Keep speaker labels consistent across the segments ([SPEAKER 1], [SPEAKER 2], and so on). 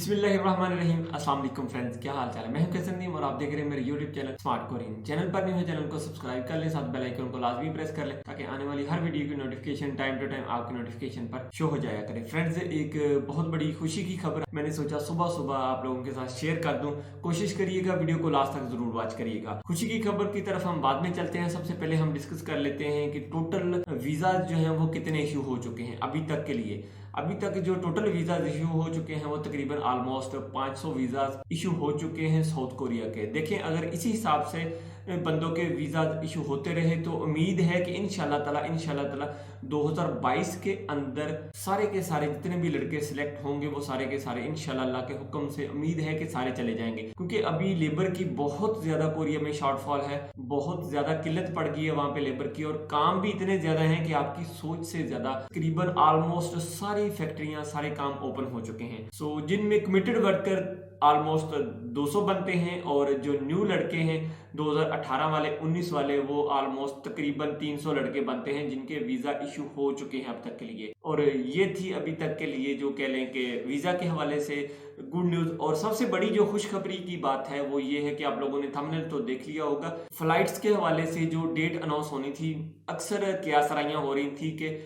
[SPEAKER 1] बिस्मिल्लाहिर्रहमानिर्रहीम। अस्सलाम वालेकुम फ्रेंड्स, क्या हाल चाल है। मैं हूं कैसन नदीम और आप देख रहे हैं मेरे YouTube channel smart Korean. Channel पर न्यू है, चैनल को सब्सक्राइब कर लें, साथ बेल आइकन को लाजमी प्रेस कर लें ताकि आने वाली हर वीडियो की नोटिफिकेशन टाइम टू टाइम आपकी नोटिफिकेशन पर शो हो जाया करे। फ्रेंड्स, एक बहुत बड़ी खुशी की खबर मैंने सोचा सुबह सुबह आप लोगों के साथ शेयर कर दूं। कोशिश करिएगा वीडियो को लास्ट तक जरूर वॉच करिएगा। खुशी की खबर की तरफ हम बाद में चलते हैं। सबसे पहले हम डिस्कस कर लेते हैं कि टोटल वीजा जो है वो कितने इशू हो चुके हैं अभी तक के लिए। अभी तक जो टोटल वीजा इशू हो चुके हैं वो तकरीबन ऑलमोस्ट 500 वीजा इशू हो चुके हैं साउथ कोरिया के। देखें, अगर इसी हिसाब से बंदों के वीजा इशू होते रहे तो उम्मीद है कि इंशाल्लाह ताला 2022 के अंदर सारे के सारे जितने भी लड़के सिलेक्ट होंगे वो सारे के सारे इंशाल्लाह अल्लाह के हुक्म से उम्मीद है कि सारे चले जाएंगे। क्योंकि अभी लेबर की बहुत ज्यादा कोरिया में शॉर्टफॉल है, बहुत ज्यादा किल्लत पड़ गई है वहां पे लेबर की, और काम भी इतने ज्यादा है कि आपकी सोच से ज्यादा। तकरीबन ऑलमोस्ट सारी फैक्ट्रियां सारे काम ओपन हो चुके हैं। सो जिनमें कमिटेड वर्कर ऑलमोस्ट 200 बनते हैं, और जो न्यू लड़के हैं 2018 वाले 19 वाले वो ऑलमोस्ट तकरीबन 300 लड़के बनते हैं जिनके वीजा इशू हो चुके हैं अब तक के लिए। और ये थी अभी तक के लिए जो कह लें कि वीजा के हवाले से गुड न्यूज। और सबसे बड़ी जो खुशखबरी की बात है वो ये है कि आप लोगों ने थंबनेल तो देख लिया होगा, फ्लाइट्स के हवाले से जो डेट अनाउंस होनी थी, अक्सर क्यासराइयां हो रही थी कि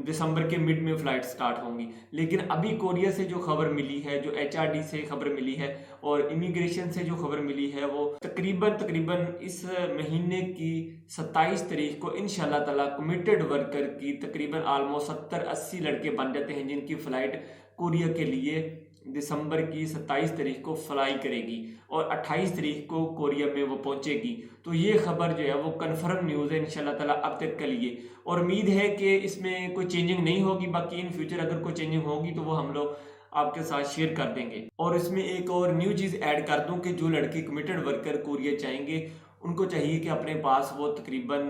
[SPEAKER 1] दिसंबर के मिड में फ्लाइट स्टार्ट होंगी। लेकिन अभी कोरिया से जो खबर मिली है, जो HRD से खबर मिली है और इमिग्रेशन से जो खबर मिली है, वो तकरीबन इस महीने की 27 तारीख को इंशाल्लाह ताला कमिटेड वर्कर की तकरीबन ऑलमोस्ट 70-80 लड़के बन जाते हैं जिनकी फ्लाइट कोरिया के लिए दिसंबर की 27 तारीख को फ्लाई करेगी और 28 तारीख को कोरिया में वो पहुंचेगी। तो ये खबर जो है वो कंफर्म न्यूज़ है इंशाल्लाह ताला अब तक के लिए, और उम्मीद है कि इसमें कोई चेंजिंग नहीं होगी। बाकी इन फ्यूचर अगर कोई चेंजिंग होगी तो वो हम लोग आपके साथ शेयर कर देंगे। और इसमें एक और न्यू चीज़ ऐड कर दूं कि जो लड़के कमिटेड वर्कर कोरिया जाएंगे उनको चाहिए कि अपने पास वो तकरीबन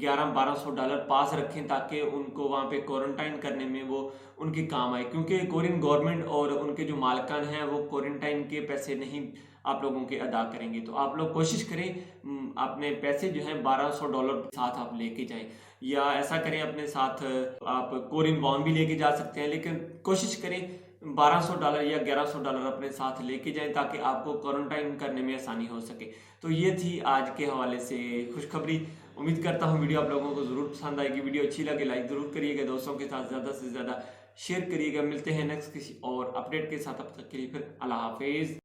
[SPEAKER 1] $1100-1200 पास रखें ताकि उनको वहाँ पे क्वारंटाइन करने में वो उनके काम आए। क्योंकि कोरियन गवर्नमेंट और उनके जो मालकान हैं वो क्वारंटाइन के पैसे नहीं आप लोगों के अदा करेंगे। तो आप लोग कोशिश करें अपने पैसे जो हैं $1200 साथ आप लेके जाएं, या ऐसा करें अपने साथ आप कोरियन वॉन भी लेके जा सकते हैं, लेकिन कोशिश करें $1200 या $1100 अपने साथ लेके जाएं ताकि आपको क्वारंटाइन करने में आसानी हो सके। तो ये थी आज के हवाले से खुशखबरी। उम्मीद करता हूँ वीडियो आप लोगों को जरूर पसंद आएगी। वीडियो अच्छी लगे लाइक जरूर करिएगा, दोस्तों के साथ ज्यादा से ज्यादा शेयर करिएगा। मिलते हैं नेक्स्ट किसी और अपडेट के साथ, अब तक के लिए फिर अल्लाह हाफिज।